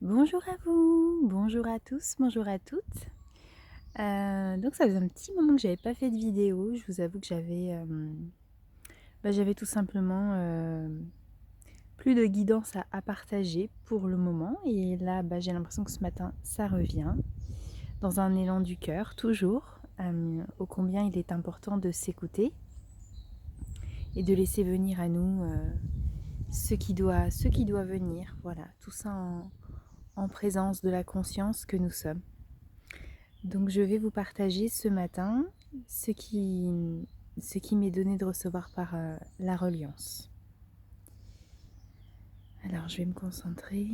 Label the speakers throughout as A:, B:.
A: Bonjour à vous, bonjour à tous, bonjour à toutes. Donc ça faisait un petit moment que j'avais pas fait de vidéo. Je vous avoue que j'avais tout simplement plus de guidance à partager pour le moment. Et là, j'ai l'impression que ce matin, ça revient dans un élan du cœur, toujours. Ô combien il est important de s'écouter et de laisser venir à nous ce qui doit venir. Voilà, tout ça en présence de la conscience que nous sommes. Donc je vais vous partager ce matin ce qui, ce qui m'est donné de recevoir par la reliance. Alors je vais me concentrer.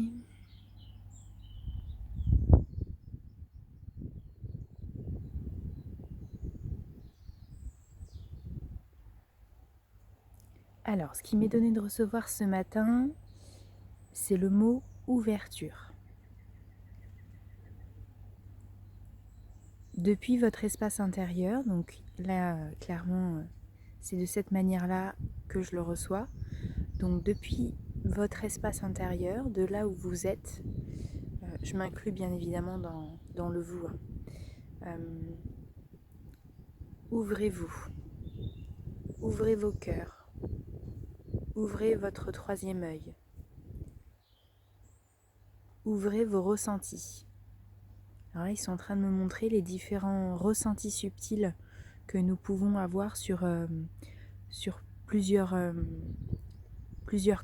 A: Alors ce qui m'est donné de recevoir ce matin, c'est le mot ouverture. Depuis votre espace intérieur, donc là clairement c'est de cette manière-là que je le reçois. Donc depuis votre espace intérieur, de là où vous êtes, je m'inclus bien évidemment dans le vous. Ouvrez-vous, ouvrez vos cœurs, ouvrez votre troisième œil, ouvrez vos ressentis. Alors là, ils sont en train de me montrer les différents ressentis subtils que nous pouvons avoir sur plusieurs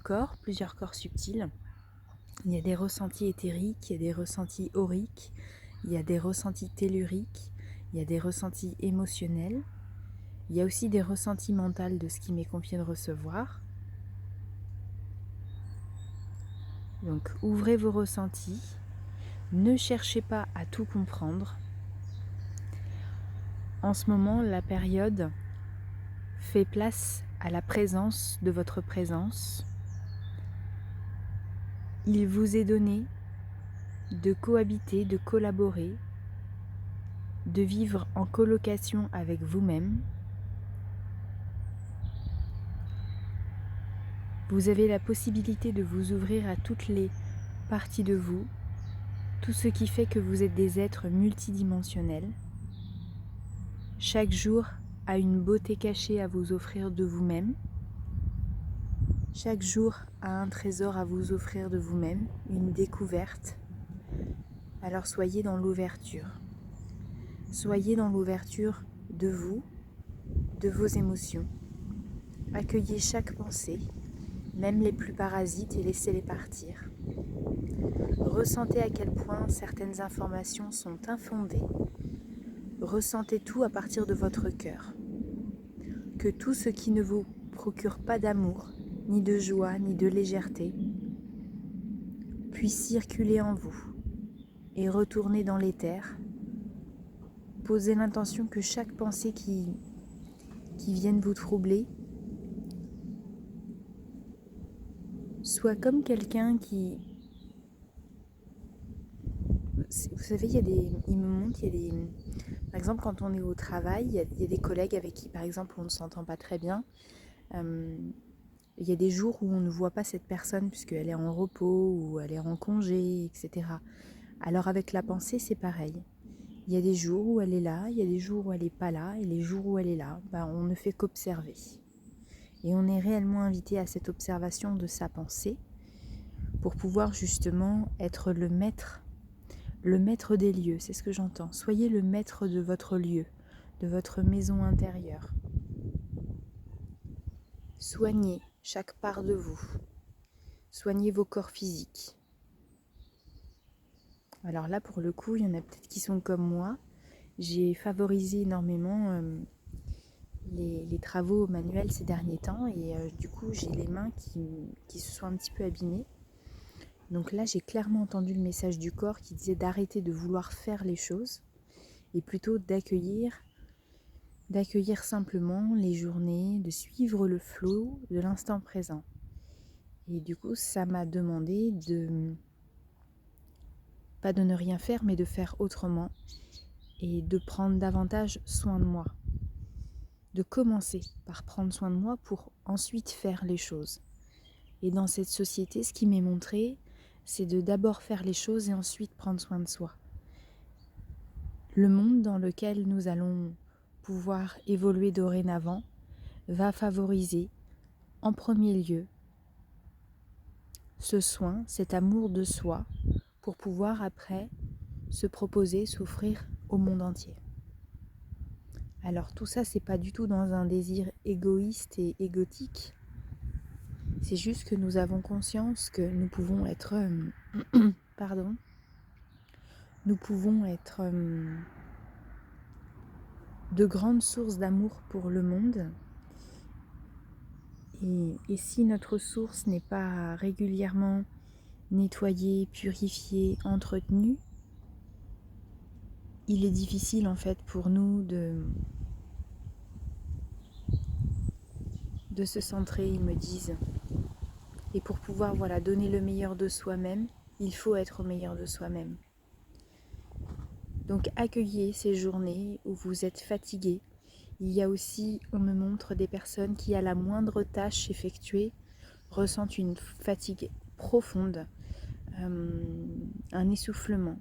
A: corps subtils. Il y a des ressentis éthériques, il y a des ressentis auriques, il y a des ressentis telluriques, il y a des ressentis émotionnels, il y a aussi des ressentis mentaux de ce qui m'est confié de recevoir. Donc ouvrez vos ressentis, ne cherchez pas à tout comprendre. En ce moment, la période fait place à la présence de votre présence. Il vous est donné de cohabiter, de collaborer, de vivre en colocation avec vous-même. Vous avez la possibilité de vous ouvrir à toutes les parties de vous, tout ce qui fait que vous êtes des êtres multidimensionnels. Chaque jour a une beauté cachée à vous offrir de vous-même. Chaque jour a un trésor à vous offrir de vous-même, une découverte. Alors soyez dans l'ouverture. Soyez dans l'ouverture de vous, de vos émotions. Accueillez chaque pensée, même les plus parasites, et laissez-les partir. Ressentez à quel point certaines informations sont infondées. Ressentez tout à partir de votre cœur. Que tout ce qui ne vous procure pas d'amour, ni de joie, ni de légèreté, puisse circuler en vous et retourner dans l'éther. Posez l'intention que chaque pensée qui vienne vous troubler soit comme quelqu'un qui... Vous savez, il me montre, par exemple, quand on est au travail, il y a des collègues avec qui, par exemple, on ne s'entend pas très bien. Il y a des jours où on ne voit pas cette personne puisqu'elle est en repos ou elle est en congé, etc. Alors avec la pensée, c'est pareil. Il y a des jours où elle est là, il y a des jours où elle n'est pas là, et les jours où elle est là, on ne fait qu'observer. Et on est réellement invité à cette observation de sa pensée pour pouvoir justement être le maître des lieux, c'est ce que j'entends. Soyez le maître de votre lieu, de votre maison intérieure. Soignez chaque part de vous. Soignez vos corps physiques. Alors là, pour le coup, il y en a peut-être qui sont comme moi. J'ai favorisé énormément les travaux manuels ces derniers temps et du coup, j'ai les mains qui se sont un petit peu abîmées. Donc là, j'ai clairement entendu le message du corps qui disait d'arrêter de vouloir faire les choses et plutôt d'accueillir simplement les journées, de suivre le flot de l'instant présent. Et du coup, ça m'a demandé pas de ne rien faire, mais de faire autrement et de prendre davantage soin de moi. De commencer par prendre soin de moi pour ensuite faire les choses. Et dans cette société, ce qui m'est montré, c'est de d'abord faire les choses et ensuite prendre soin de soi. Le monde dans lequel nous allons pouvoir évoluer dorénavant va favoriser en premier lieu ce soin, cet amour de soi, pour pouvoir après se proposer, s'offrir au monde entier. Alors tout ça, c'est pas du tout dans un désir égoïste et égotique. C'est juste que nous avons conscience que nous pouvons être, nous pouvons être de grandes sources d'amour pour le monde. Et si notre source n'est pas régulièrement nettoyée, purifiée, entretenue, il est difficile en fait pour nous de se centrer, ils me disent. Et pour pouvoir donner le meilleur de soi-même, il faut être au meilleur de soi-même. Donc accueillez ces journées où vous êtes fatigué. Il y a aussi, on me montre des personnes qui, à la moindre tâche effectuée, ressentent une fatigue profonde, un essoufflement.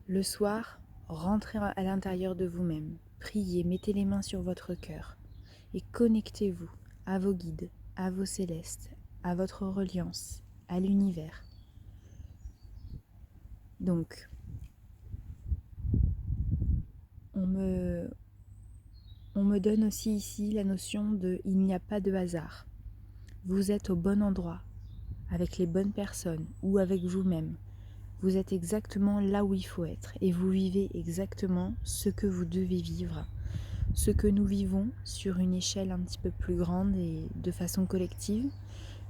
A: Le soir, rentrez à l'intérieur de vous-même, priez, mettez les mains sur votre cœur et connectez-vous à vos guides, à vos célestes, à votre reliance, à l'univers. Donc, on me donne aussi ici la notion de « il n'y a pas de hasard ». Vous êtes au bon endroit, avec les bonnes personnes ou avec vous-même. Vous êtes exactement là où il faut être et vous vivez exactement ce que vous devez vivre. Ce que nous vivons sur une échelle un petit peu plus grande et de façon collective,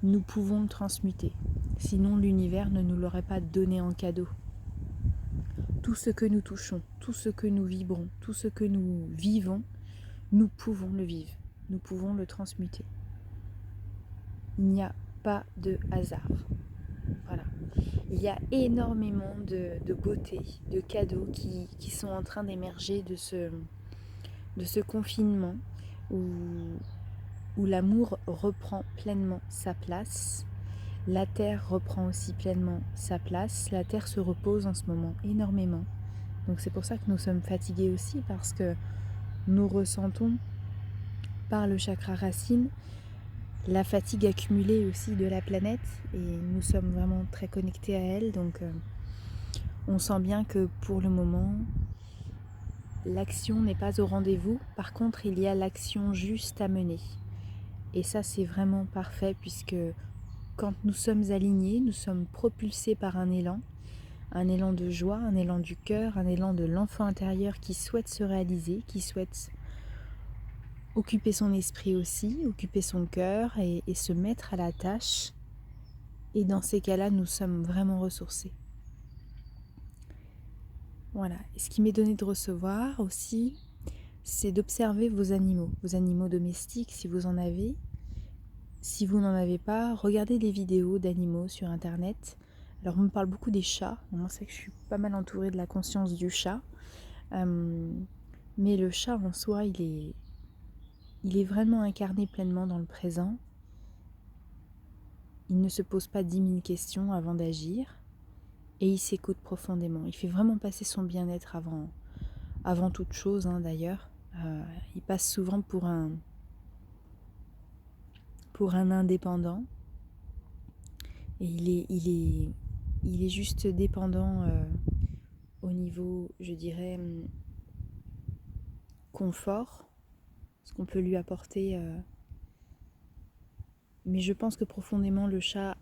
A: nous pouvons le transmuter. Sinon, l'univers ne nous l'aurait pas donné en cadeau. Tout ce que nous touchons, tout ce que nous vibrons, tout ce que nous vivons, nous pouvons le vivre. Nous pouvons le transmuter. Il n'y a pas de hasard. Voilà. Il y a énormément de beauté, de cadeaux qui sont en train d'émerger de ce confinement où l'amour reprend pleinement sa place. La terre reprend aussi pleinement sa place. La terre se repose en ce moment énormément. Donc c'est pour ça que nous sommes fatigués aussi, parce que nous ressentons par le chakra racine la fatigue accumulée aussi de la planète, et nous sommes vraiment très connectés à elle. Donc on sent bien que pour le moment, l'action n'est pas au rendez-vous. Par contre, il y a l'action juste à mener. Et ça, c'est vraiment parfait, puisque quand nous sommes alignés, nous sommes propulsés par un élan de joie, un élan du cœur, un élan de l'enfant intérieur qui souhaite se réaliser, qui souhaite occuper son esprit aussi, occuper son cœur et se mettre à la tâche. Et dans ces cas-là, nous sommes vraiment ressourcés. Voilà. Et ce qui m'est donné de recevoir aussi, c'est d'observer vos animaux domestiques si vous en avez. Si vous n'en avez pas, regardez des vidéos d'animaux sur internet. Alors on me parle beaucoup des chats. Moi c'est que je suis pas mal entourée de la conscience du chat. Mais le chat en soi, il est vraiment incarné pleinement dans le présent. Il ne se pose pas 10 000 questions avant d'agir. Et il s'écoute profondément. Il fait vraiment passer son bien-être avant toute chose, d'ailleurs. Il passe souvent pour un indépendant. Et il est juste dépendant au niveau, je dirais, confort, ce qu'on peut lui apporter. Mais je pense que profondément, le chat,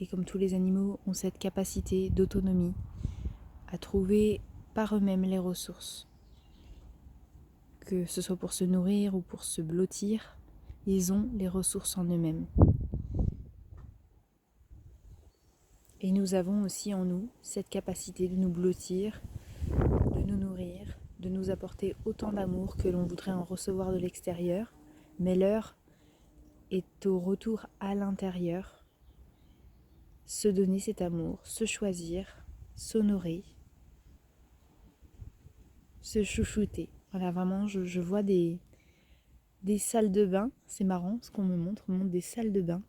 A: et comme tous les animaux, ont cette capacité d'autonomie à trouver par eux-mêmes les ressources. Que ce soit pour se nourrir ou pour se blottir, ils ont les ressources en eux-mêmes. Et nous avons aussi en nous cette capacité de nous blottir, de nous nourrir, de nous apporter autant d'amour que l'on voudrait en recevoir de l'extérieur. Mais l'heure est au retour à l'intérieur. Se donner cet amour, se choisir, s'honorer, se chouchouter. Voilà, vraiment, je vois des salles de bain. C'est marrant ce qu'on me montre des salles de bain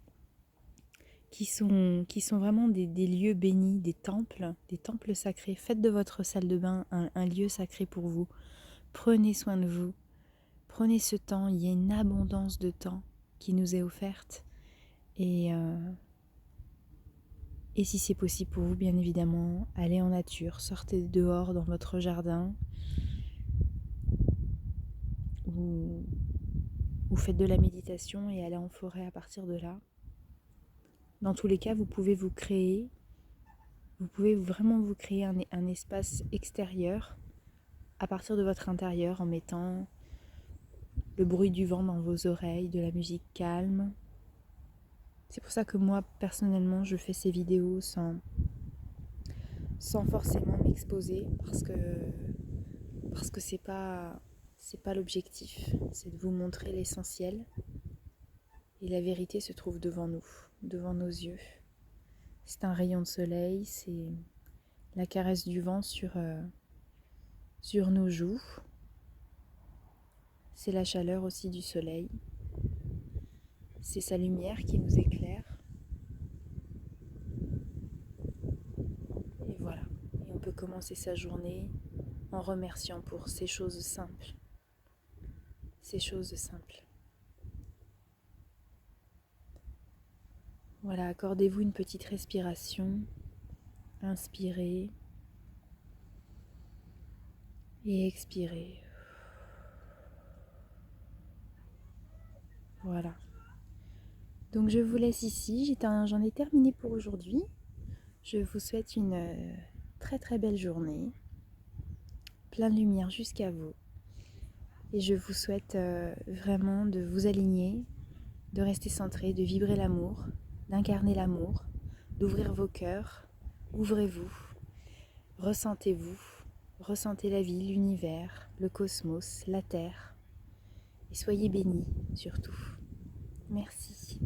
A: qui sont vraiment des lieux bénis, des temples sacrés. Faites de votre salle de bain un lieu sacré pour vous. Prenez soin de vous. Prenez ce temps, il y a une abondance de temps qui nous est offerte. Et si c'est possible pour vous, bien évidemment, allez en nature, sortez dehors dans votre jardin, ou faites de la méditation et allez en forêt à partir de là. Dans tous les cas, vous pouvez vraiment vous créer un espace extérieur à partir de votre intérieur en mettant le bruit du vent dans vos oreilles, de la musique calme. C'est pour ça que moi, personnellement, je fais ces vidéos sans forcément m'exposer parce que c'est pas l'objectif, c'est de vous montrer l'essentiel et la vérité se trouve devant nous, devant nos yeux. C'est un rayon de soleil, c'est la caresse du vent sur nos joues, c'est la chaleur aussi du soleil, c'est sa lumière qui nous éclaire. Et voilà, et on peut commencer sa journée en remerciant pour ces choses simples. Ces choses simples. Voilà, accordez-vous une petite respiration. Inspirez et expirez. Voilà. Donc je vous laisse ici. J'en ai terminé pour aujourd'hui. Je vous souhaite une très très belle journée. Plein de lumière jusqu'à vous. Et je vous souhaite vraiment de vous aligner, de rester centré, de vibrer l'amour, d'incarner l'amour, d'ouvrir vos cœurs. Ouvrez-vous, ressentez-vous, ressentez la vie, l'univers, le cosmos, la terre. Et soyez bénis surtout. Merci.